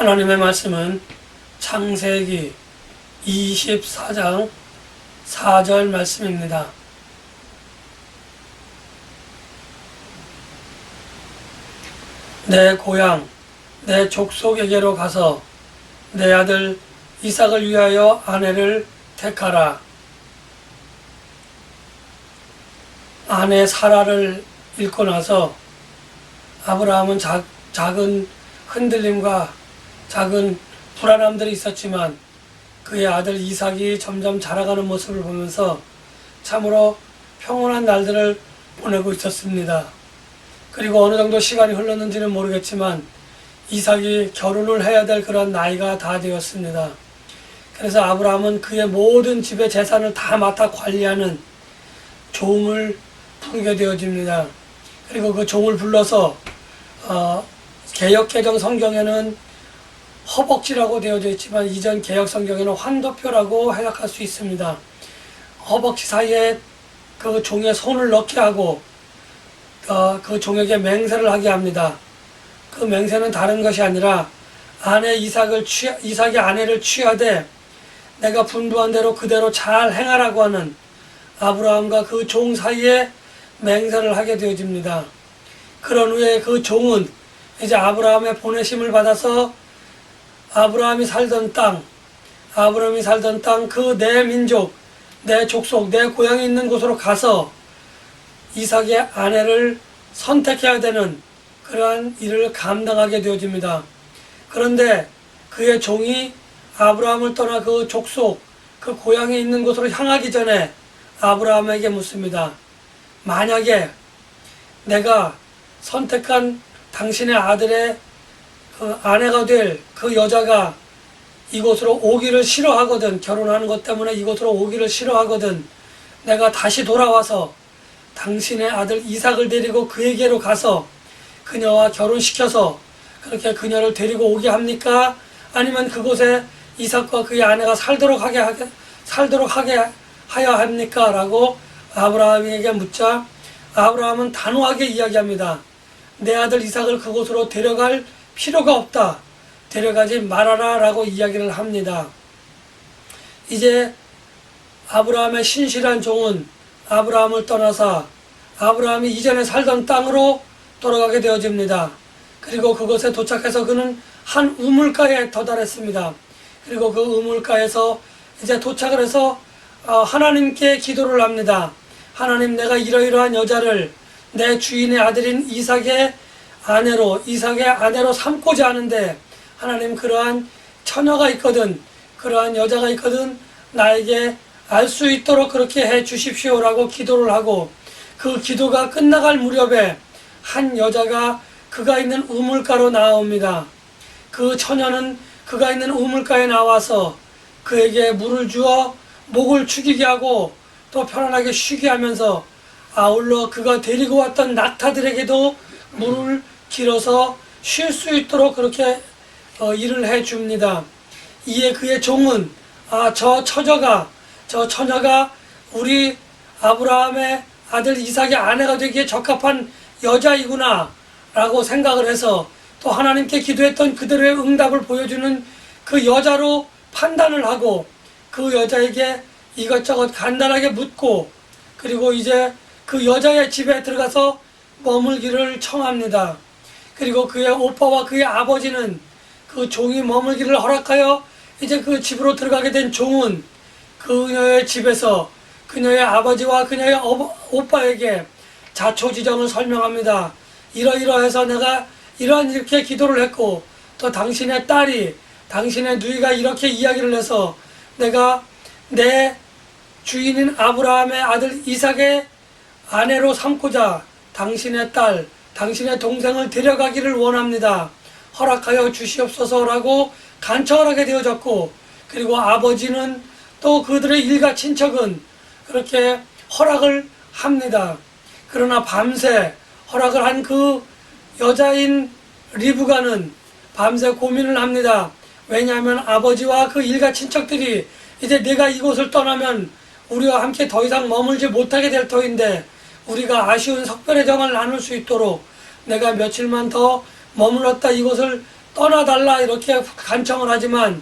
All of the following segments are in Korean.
하나님의 말씀은 창세기 24장 4절 말씀입니다. 내 고향, 내 족속에게로 가서 내 아들 이삭을 위하여 아내를 택하라. 아내 사라를 잃고 나서 아브라함은 작은 흔들림과 작은 불안함들이 있었지만 그의 아들 이삭이 점점 자라가는 모습을 보면서 참으로 평온한 날들을 보내고 있었습니다. 그리고 어느 정도 시간이 흘렀는지는 모르겠지만 이삭이 결혼을 해야 될 그런 나이가 다 되었습니다. 그래서 아브라함은 그의 모든 집의 재산을 다 맡아 관리하는 종을 부르게 되어집니다. 그리고 그 종을 불러서 개역개정 성경에는 허벅지라고 되어져 있지만 이전 개역 성경에는 환도표라고 해석할 수 있습니다. 허벅지 사이에 그 종의 손을 넣게 하고 그 종에게 맹세를 하게 합니다. 그 맹세는 다른 것이 아니라 이삭의 아내를 취하되 내가 분부한 대로 그대로 잘 행하라고 하는 아브라함과 그 종 사이에 맹세를 하게 되어집니다. 그런 후에 그 종은 이제 아브라함의 보내심을 받아서 아브라함이 살던 땅, 그 내 민족, 내 족속, 내 고향이 있는 곳으로 가서 이삭의 아내를 선택해야 되는 그러한 일을 감당하게 되어집니다. 그런데 그의 종이 아브라함을 떠나 그 족속, 그 고향에 있는 곳으로 향하기 전에 아브라함에게 묻습니다. 만약에 내가 선택한 당신의 아들의 그 아내가 될 그 여자가 이곳으로 오기를 싫어하거든, 결혼하는 것 때문에 이곳으로 오기를 싫어하거든, 내가 다시 돌아와서 당신의 아들 이삭을 데리고 그에게로 가서 그녀와 결혼시켜서 그렇게 그녀를 데리고 오게 합니까? 아니면 그곳에 이삭과 그의 아내가 살도록 하게 하여 합니까? 라고 아브라함에게 묻자 아브라함은 단호하게 이야기합니다. 내 아들 이삭을 그곳으로 데려갈 필요가 없다. 데려가지 말아라 라고 이야기를 합니다. 이제 아브라함의 신실한 종은 아브라함을 떠나서 아브라함이 이전에 살던 땅으로 돌아가게 되어집니다. 그리고 그곳에 도착해서 그는 한 우물가에 도달했습니다. 그리고 그 우물가에서 이제 도착을 해서 하나님께 기도를 합니다. 하나님, 내가 이러이러한 여자를 내 주인의 아들인 이삭의 아내로 삼고자 하는데 하나님, 그러한 처녀가 있거든, 그러한 여자가 있거든, 나에게 알 수 있도록 그렇게 해 주십시오라고 기도를 하고 그 기도가 끝나갈 무렵에 한 여자가 그가 있는 우물가로 나옵니다. 그 처녀는 그가 있는 우물가에 나와서 그에게 물을 주어 목을 축이게 하고 또 편안하게 쉬게 하면서 아울러 그가 데리고 왔던 낙타들에게도 물을 길어서 쉴 수 있도록 그렇게 일을 해 줍니다. 이에 그의 종은 저 처녀가 우리 아브라함의 아들 이삭의 아내가 되기에 적합한 여자이구나 라고 생각을 해서 또 하나님께 기도했던 그대로의 응답을 보여주는 그 여자로 판단을 하고 그 여자에게 이것저것 간단하게 묻고 그리고 이제 그 여자의 집에 들어가서 머물기를 청합니다. 그리고 그의 오빠와 그의 아버지는 그 종이 머물기를 허락하여 이제 그 집으로 들어가게 된 종은 그녀의 집에서 그녀의 아버지와 그녀의 오빠에게 자초지정을 설명합니다. 이러이러해서 내가 이렇게 기도를 했고 또 당신의 누이가 이렇게 이야기를 해서 내가 내 주인인 아브라함의 아들 이삭의 아내로 삼고자 당신의 딸, 당신의 동생을 데려가기를 원합니다. 허락하여 주시옵소서라고 간청을 하게 되어졌고 그리고 아버지는 또 그들의 일가 친척은 그렇게 허락을 합니다. 그러나 밤새 허락을 한 그 여자인 리브가는 밤새 고민을 합니다. 왜냐하면 아버지와 그 일가 친척들이 이제 내가 이곳을 떠나면 우리와 함께 더 이상 머물지 못하게 될 터인데 우리가 아쉬운 석별의 정을 나눌 수 있도록 내가 며칠만 더 머물렀다 이곳을 떠나달라 이렇게 간청을 하지만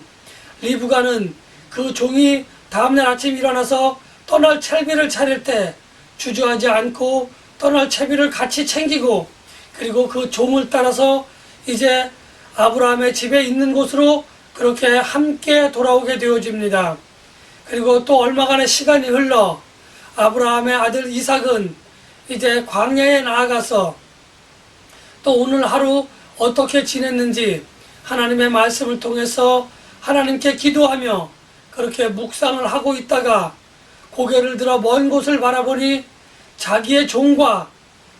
리브가는 그 종이 다음날 아침 일어나서 떠날 채비를 차릴 때 주저하지 않고 떠날 채비를 같이 챙기고 그리고 그 종을 따라서 이제 아브라함의 집에 있는 곳으로 그렇게 함께 돌아오게 되어집니다. 그리고 또 얼마간의 시간이 흘러 아브라함의 아들 이삭은 이제 광야에 나아가서 또 오늘 하루 어떻게 지냈는지 하나님의 말씀을 통해서 하나님께 기도하며 그렇게 묵상을 하고 있다가 고개를 들어 먼 곳을 바라보니 자기의 종과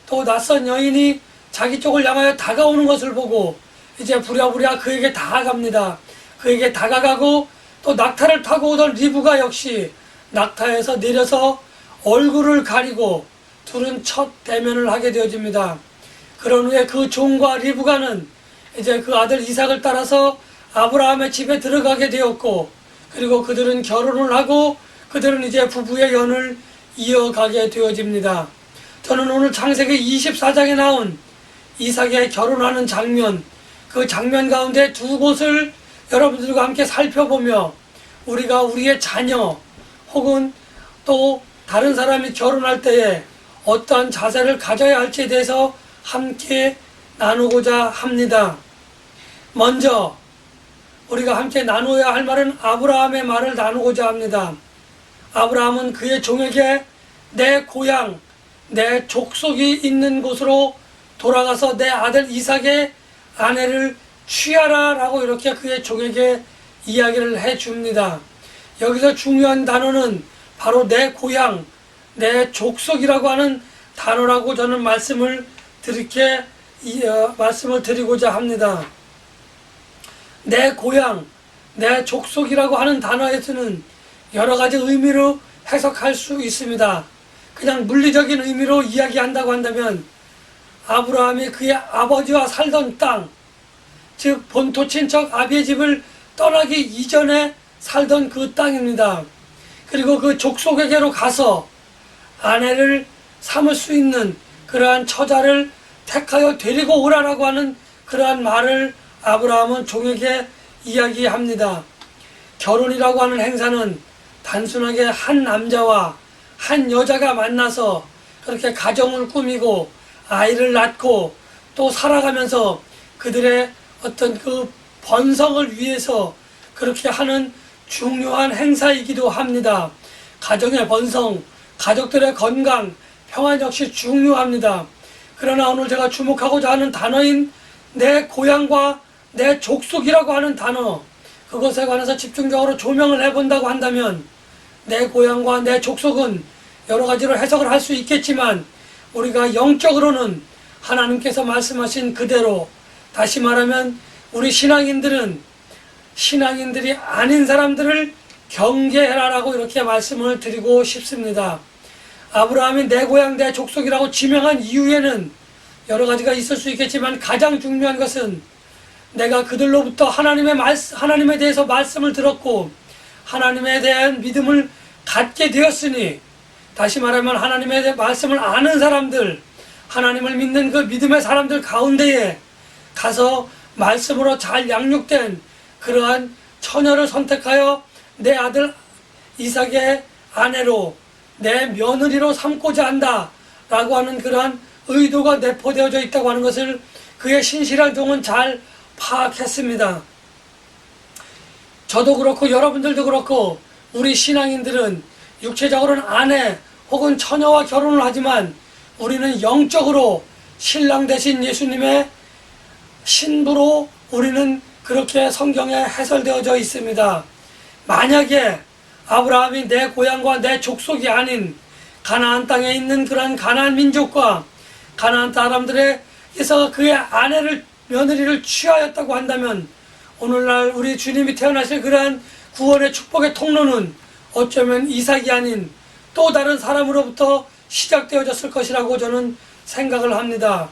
또 낯선 여인이 자기 쪽을 향하여 다가오는 것을 보고 이제 부랴부랴 그에게 다가갑니다. 그에게 다가가고 또 낙타를 타고 오던 리브가 역시 낙타에서 내려서 얼굴을 가리고 둘은 첫 대면을 하게 되어집니다. 그런 후에 그 종과 리브가는 이제 그 아들 이삭을 따라서 아브라함의 집에 들어가게 되었고 그리고 그들은 결혼을 하고 그들은 이제 부부의 연을 이어가게 되어집니다. 저는 오늘 창세기 24장에 나온 이삭의 결혼하는 장면, 그 장면 가운데 두 곳을 여러분들과 함께 살펴보며 우리가 우리의 자녀 혹은 또 다른 사람이 결혼할 때에 어떠한 자세를 가져야 할지에 대해서 함께 나누고자 합니다. 먼저 우리가 함께 나누어야 할 말은 아브라함의 말을 나누고자 합니다. 아브라함은 그의 종에게 내 고향, 내 족속이 있는 곳으로 돌아가서 내 아들 이삭의 아내를 취하라 라고 이렇게 그의 종에게 이야기를 해줍니다. 여기서 중요한 단어는 바로 내 고향, 내 족속이라고 하는 단어라고 저는 말씀을 드리고자 합니다. 내 고향, 내 족속이라고 하는 단어에서는 여러 가지 의미로 해석할 수 있습니다. 그냥 물리적인 의미로 이야기한다고 한다면 아브라함이 그의 아버지와 살던 땅, 즉 본토 친척 아비의 집을 떠나기 이전에 살던 그 땅입니다. 그리고 그 족속에게로 가서 아내를 삼을 수 있는 그러한 처자를 택하여 데리고 오라라고 하는 그러한 말을 아브라함은 종에게 이야기합니다. 결혼이라고 하는 행사는 단순하게 한 남자와 한 여자가 만나서 그렇게 가정을 꾸미고 아이를 낳고 또 살아가면서 그들의 어떤 그 번성을 위해서 그렇게 하는 중요한 행사이기도 합니다. 가정의 번성, 가족들의 건강, 평안 역시 중요합니다. 그러나 오늘 제가 주목하고자 하는 단어인 내 고향과 내 족속이라고 하는 단어, 그것에 관해서 집중적으로 조명을 해본다고 한다면 내 고향과 내 족속은 여러 가지로 해석을 할 수 있겠지만 우리가 영적으로는 하나님께서 말씀하신 그대로, 다시 말하면 우리 신앙인들이 아닌 사람들을 경계해라라고 이렇게 말씀을 드리고 싶습니다. 아브라함이 내 고향 내 족속이라고 지명한 이유에는 여러 가지가 있을 수 있겠지만 가장 중요한 것은 내가 그들로부터 하나님에 대해서 말씀을 들었고 하나님에 대한 믿음을 갖게 되었으니, 다시 말하면 하나님에 대한 말씀을 아는 사람들, 하나님을 믿는 그 믿음의 사람들 가운데에 가서 말씀으로 잘 양육된 그러한 처녀를 선택하여 내 아들 이삭의 아내로, 내 며느리로 삼고자 한다 라고 하는 그러한 의도가 내포되어져 있다고 하는 것을 그의 신실한 종은 잘 파악했습니다. 저도 그렇고 여러분들도 그렇고 우리 신앙인들은 육체적으로는 아내 혹은 처녀와 결혼을 하지만 우리는 영적으로 신랑 되신 예수님의 신부로 우리는 그렇게 성경에 해설되어져 있습니다. 만약에 아브라함이 내 고향과 내 족속이 아닌 가나안 땅에 있는 그러한 가나안 민족과 가나안 사람들에게서 그의 아내를, 며느리를 취하였다고 한다면 오늘날 우리 주님이 태어나실 그러한 구원의 축복의 통로는 어쩌면 이삭이 아닌 또 다른 사람으로부터 시작되어졌을 것이라고 저는 생각을 합니다.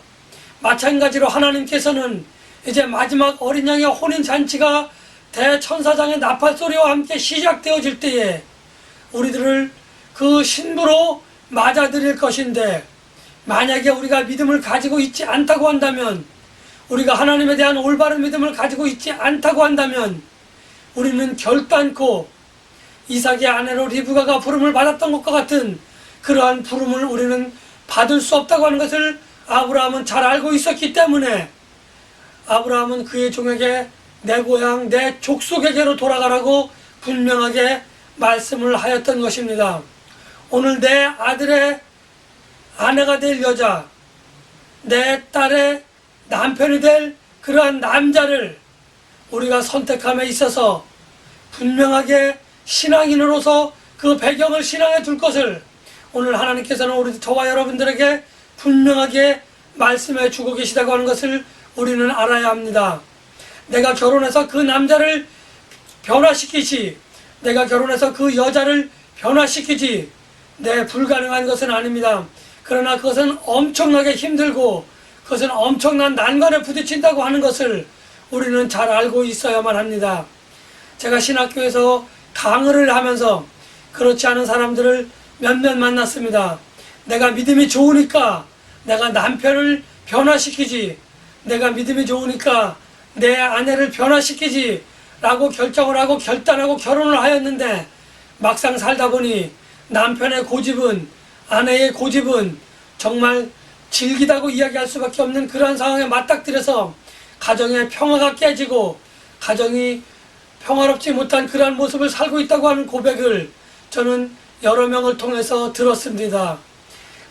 마찬가지로 하나님께서는 이제 마지막 어린 양의 혼인잔치가 대천사장의 나팔소리와 함께 시작되어질 때에 우리들을 그 신부로 맞아들일 것인데, 만약에 우리가 믿음을 가지고 있지 않다고 한다면 우리가 하나님에 대한 올바른 믿음을 가지고 있지 않다고 한다면 우리는 결단코 이삭의 아내로 리브가가 부름을 받았던 것과 같은 그러한 부름을 우리는 받을 수 없다고 하는 것을 아브라함은 잘 알고 있었기 때문에 아브라함은 그의 종에게 내 고향 내 족속에게로 돌아가라고 분명하게 말씀을 하였던 것입니다. 오늘 내 아들의 아내가 될 여자, 내 딸의 남편이 될 그러한 남자를 우리가 선택함에 있어서 분명하게 신앙인으로서 그 배경을 신앙에 둘 것을 오늘 하나님께서는 저와 여러분들에게 분명하게 말씀해 주고 계시다고 하는 것을 우리는 알아야 합니다. 내가 결혼해서 그 남자를 변화시키지, 내가 결혼해서 그 여자를 변화시키지, 불가능한 것은 아닙니다. 그러나 그것은 엄청나게 힘들고 그것은 엄청난 난관에 부딪힌다고 하는 것을 우리는 잘 알고 있어야만 합니다. 제가 신학교에서 강의를 하면서 그렇지 않은 사람들을 몇몇 만났습니다. 내가 믿음이 좋으니까 내가 남편을 변화시키지, 내가 믿음이 좋으니까 내 아내를 변화시키지 라고 결정을 하고 결단하고 결혼을 하였는데 막상 살다 보니 남편의 고집은, 아내의 고집은 정말 질기다고 이야기할 수밖에 없는 그러한 상황에 맞닥뜨려서 가정의 평화가 깨지고 가정이 평화롭지 못한 그러한 모습을 살고 있다고 하는 고백을 저는 여러 명을 통해서 들었습니다.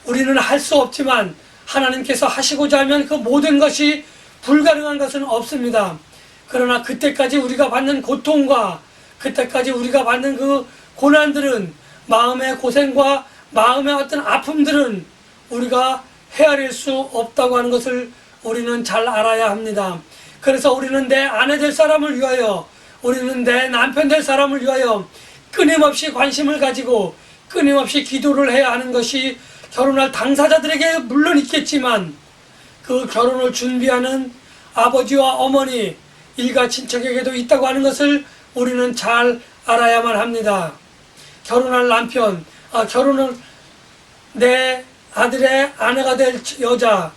우리는 할 수 없지만 하나님께서 하시고자 하면 그 모든 것이 불가능한 것은 없습니다. 그러나 그때까지 우리가 받는 고통과 그때까지 우리가 받는 그 고난들은, 마음의 고생과 마음의 어떤 아픔들은 우리가 헤아릴 수 없다고 하는 것을 우리는 잘 알아야 합니다. 그래서 우리는 내 아내 될 사람을 위하여, 우리는 내 남편 될 사람을 위하여 끊임없이 관심을 가지고 끊임없이 기도를 해야 하는 것이 결혼할 당사자들에게 물론 있겠지만 그 결혼을 준비하는 아버지와 어머니, 일가 친척에게도 있다고 하는 것을 우리는 잘 알아야만 합니다. 결혼할 남편, 내 아들의 아내가 될 여자,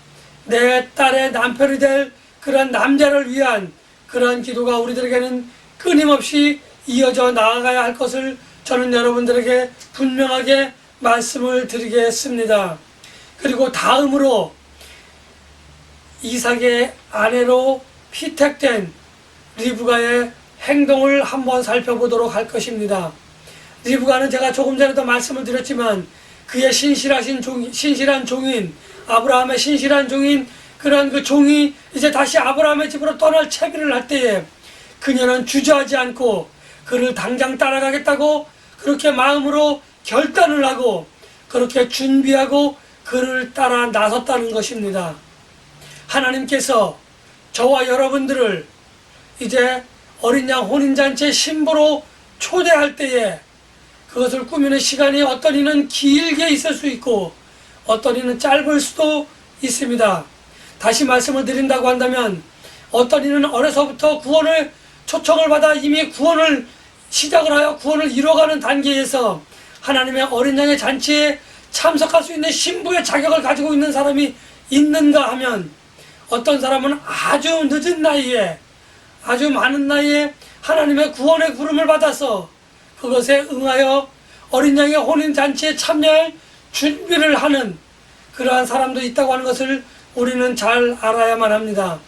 내 딸의 남편이 될 그런 남자를 위한 그러한 기도가 우리들에게는 끊임없이 이어져 나아가야 할 것을 저는 여러분들에게 분명하게 말씀을 드리겠습니다. 그리고 다음으로 이삭의 아내로 피택된 리브가의 행동을 한번 살펴보도록 할 것입니다. 리브가는 제가 조금 전에도 말씀을 드렸지만 그의 신실한 종인, 아브라함의 신실한 종인, 그런 그 종이 이제 다시 아브라함의 집으로 떠날 채비를 할 때에 그녀는 주저하지 않고 그를 당장 따라가겠다고 그렇게 마음으로 결단을 하고 그렇게 준비하고 그를 따라 나섰다는 것입니다. 하나님께서 저와 여러분들을 이제 어린 양 혼인잔치 신부로 초대할 때에 그것을 꾸미는 시간이 어떤 이는 길게 있을 수 있고 어떤 이는 짧을 수도 있습니다. 다시 말씀을 드린다고 한다면 어떤 이는 어려서부터 구원을 초청을 받아 이미 구원을 시작을 하여 구원을 이뤄가는 단계에서 하나님의 어린 양의 잔치에 참석할 수 있는 신부의 자격을 가지고 있는 사람이 있는가 하면 어떤 사람은 아주 늦은 나이에, 아주 많은 나이에 하나님의 구원의 부름을 받아서 그것에 응하여 어린 양의 혼인잔치에 참여할 준비를 하는 그러한 사람도 있다고 하는 것을 우리는 잘 알아야만 합니다.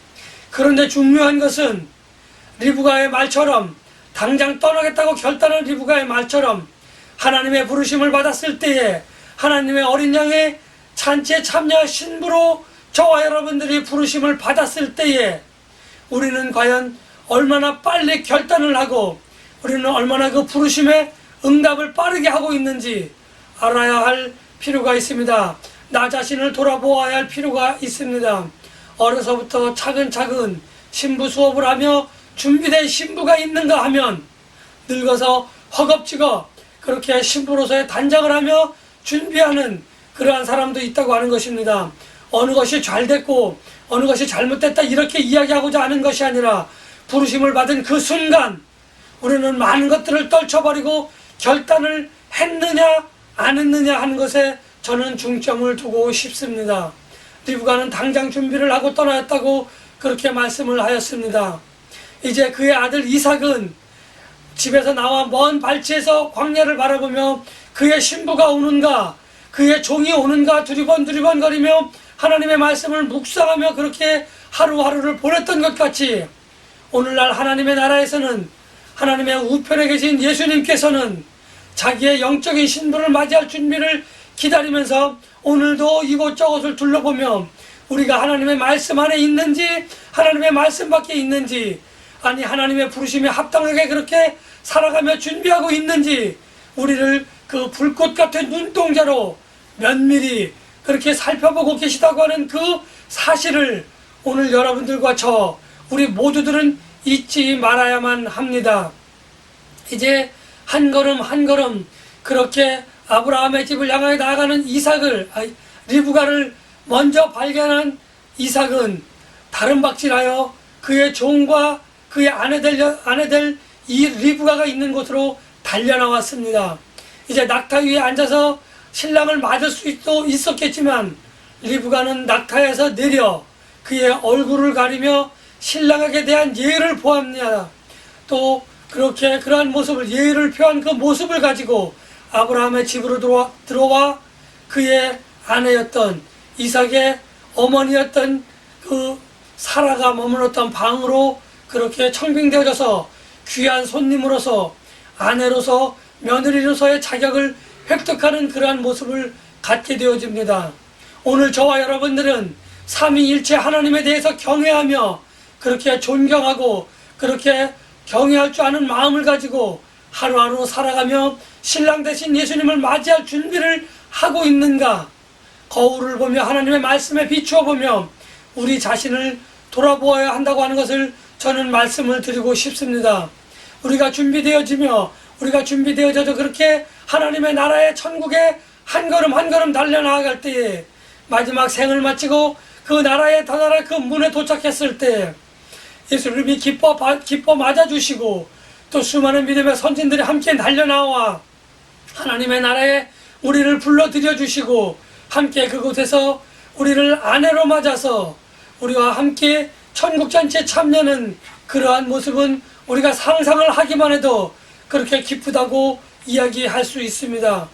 그런데 중요한 것은 리브가의 말처럼 당장 떠나겠다고 결단한 리브가의 말처럼 하나님의 부르심을 받았을 때에 하나님의 어린 양의 잔치에 참여할 신부로 저와 여러분들이 부르심을 받았을 때에 우리는 과연 얼마나 빨리 결단을 하고 우리는 얼마나 그 부르심의 응답을 빠르게 하고 있는지 알아야 할 필요가 있습니다. 나 자신을 돌아보아야 할 필요가 있습니다. 어려서부터 차근차근 신부 수업을 하며 준비된 신부가 있는가 하면 늙어서 허겁지겁 그렇게 신부로서의 단장을 하며 준비하는 그러한 사람도 있다고 하는 것입니다. 어느 것이 잘 됐고 어느 것이 잘못됐다 이렇게 이야기하고자 하는 것이 아니라 부르심을 받은 그 순간 우리는 많은 것들을 떨쳐버리고 결단을 했느냐 안 했느냐 하는 것에 저는 중점을 두고 싶습니다. 리브가는 당장 준비를 하고 떠나였다고 그렇게 말씀을 하였습니다. 이제 그의 아들 이삭은 집에서 나와 먼 발치에서 광야를 바라보며 그의 신부가 오는가 그의 종이 오는가 두리번 거리며 하나님의 말씀을 묵상하며 그렇게 하루하루를 보냈던 것 같이 오늘날 하나님의 나라에서는 하나님의 우편에 계신 예수님께서는 자기의 영적인 신부를 맞이할 준비를 기다리면서 오늘도 이곳저곳을 둘러보며 우리가 하나님의 말씀 안에 있는지 하나님의 말씀 밖에 있는지 아니 하나님의 부르심에 합당하게 그렇게 살아가며 준비하고 있는지 우리를 그 불꽃 같은 눈동자로 면밀히 그렇게 살펴보고 계시다고 하는 그 사실을 오늘 여러분들과 우리 모두들은 잊지 말아야만 합니다. 이제 한 걸음 한 걸음 그렇게 아브라함의 집을 향하여 나아가는 리브가를 먼저 발견한 이삭은 다른 박질하여 그의 종과 그의 아내될 이 리브가가 있는 곳으로 달려나왔습니다. 이제 낙타 위에 앉아서 신랑을 맞을 수도 있었겠지만 리브가는 낙타에서 내려 그의 얼굴을 가리며 신랑에게 대한 예의를 보합니다. 또 그렇게 그러한 모습을 예의를 표한 그 모습을 가지고 아브라함의 집으로 들어와 그의 아내였던 이삭의 어머니였던 그 사라가 머물렀던 방으로 그렇게 청빙되어져서 귀한 손님으로서 아내로서 며느리로서의 자격을 획득하는 그러한 모습을 갖게 되어집니다. 오늘 저와 여러분들은 삼위일체 하나님에 대해서 경외하며 그렇게 존경하고 그렇게 경외할 줄 아는 마음을 가지고 하루하루 살아가며 신랑 되신 예수님을 맞이할 준비를 하고 있는가? 거울을 보며 하나님의 말씀에 비추어 보며 우리 자신을 돌아보아야 한다고 하는 것을 저는 말씀을 드리고 싶습니다. 우리가 준비되어져서 그렇게 하나님의 나라의 천국에 한 걸음 한 걸음 달려나아갈 때에 마지막 생을 마치고 그 나라에 다다라 그 문에 도착했을 때 예수님이 기뻐 맞아주시고 또 수많은 믿음의 선진들이 함께 달려나와 하나님의 나라에 우리를 불러들여 주시고 함께 그곳에서 우리를 아내로 맞아서 우리와 함께 천국 전체에 참여하는 그러한 모습은 우리가 상상을 하기만 해도 그렇게 기쁘다고 이야기할 수 있습니다.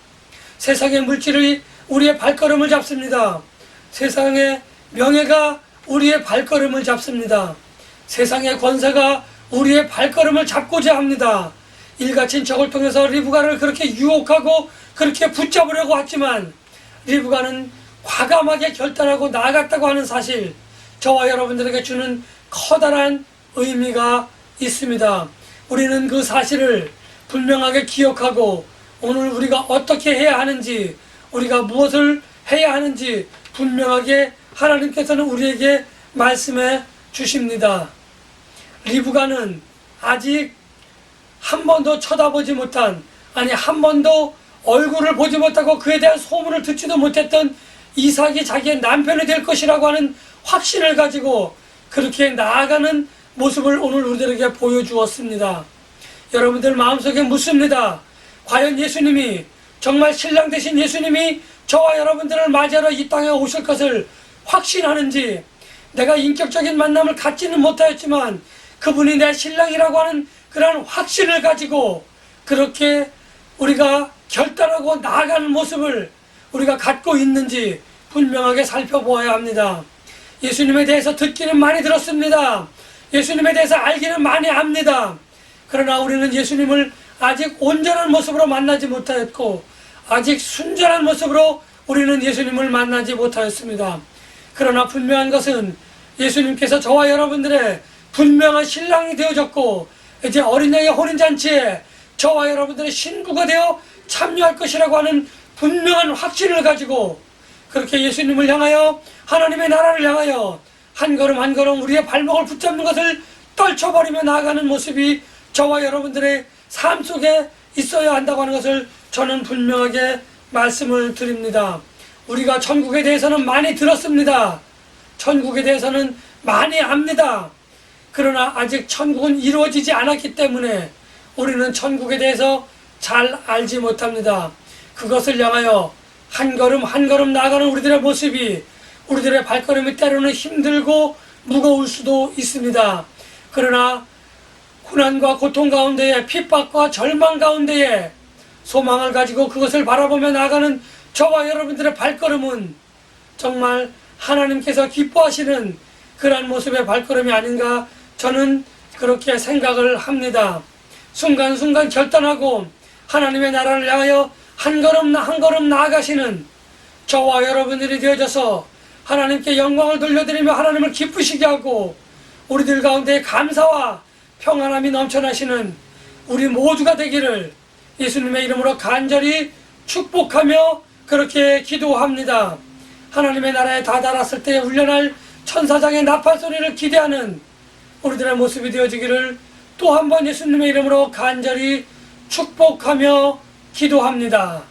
세상의 물질이 우리의 발걸음을 잡습니다. 세상의 명예가 우리의 발걸음을 잡습니다. 세상의 권세가 우리의 발걸음을 잡고자 합니다. 일가친 적을 통해서 리브가를 그렇게 유혹하고 그렇게 붙잡으려고 했지만 리브가는 과감하게 결단하고 나아갔다고 하는 사실, 저와 여러분들에게 주는 커다란 의미가 있습니다. 우리는 그 사실을 분명하게 기억하고 오늘 우리가 어떻게 해야 하는지, 우리가 무엇을 해야 하는지 분명하게 하나님께서는 우리에게 말씀해 주십니다. 리브가는 아직 한 번도 쳐다보지 못한, 아니 한 번도 얼굴을 보지 못하고 그에 대한 소문을 듣지도 못했던 이삭이 자기의 남편이 될 것이라고 하는 확신을 가지고 그렇게 나아가는 모습을 오늘 우리들에게 보여주었습니다. 여러분들 마음속에 묻습니다. 과연 예수님이, 정말 신랑 되신 예수님이 저와 여러분들을 맞이하러 이 땅에 오실 것을 확신하는지, 내가 인격적인 만남을 갖지는 못하였지만 그분이 내 신랑이라고 하는 그런 확신을 가지고 그렇게 우리가 결단하고 나아가는 모습을 우리가 갖고 있는지 분명하게 살펴보아야 합니다. 예수님에 대해서 듣기는 많이 들었습니다. 예수님에 대해서 알기는 많이 압니다. 그러나 우리는 예수님을 아직 온전한 모습으로 만나지 못하였고 아직 순전한 모습으로 우리는 예수님을 만나지 못하였습니다. 그러나 분명한 것은 예수님께서 저와 여러분들의 분명한 신랑이 되어졌고 이제 어린 양의 혼인잔치에 저와 여러분들의 신부가 되어 참여할 것이라고 하는 분명한 확신을 가지고 그렇게 예수님을 향하여, 하나님의 나라를 향하여 한 걸음 한 걸음 우리의 발목을 붙잡는 것을 떨쳐버리며 나아가는 모습이 저와 여러분들의 삶 속에 있어야 한다고 하는 것을 저는 분명하게 말씀을 드립니다. 우리가 천국에 대해서는 많이 들었습니다. 천국에 대해서는 많이 압니다. 그러나 아직 천국은 이루어지지 않았기 때문에 우리는 천국에 대해서 잘 알지 못합니다. 그것을 향하여 한 걸음 한 걸음 나아가는 우리들의 모습이, 우리들의 발걸음이 때로는 힘들고 무거울 수도 있습니다. 그러나 고난과 고통 가운데에 핍박과 절망 가운데에 소망을 가지고 그것을 바라보며 나아가는 저와 여러분들의 발걸음은 정말 하나님께서 기뻐하시는 그러한 모습의 발걸음이 아닌가 저는 그렇게 생각을 합니다. 순간순간 결단하고 하나님의 나라를 향하여 한 걸음 나아가시는 저와 여러분들이 되어져서 하나님께 영광을 돌려드리며 하나님을 기쁘시게 하고 우리들 가운데 감사와 평안함이 넘쳐나시는 우리 모두가 되기를 예수님의 이름으로 간절히 축복하며 그렇게 기도합니다. 하나님의 나라에 다다랐을 때 울려날 천사장의 나팔 소리를 기대하는 우리들의 모습이 되어지기를 또 한 번 예수님의 이름으로 간절히 축복하며 기도합니다.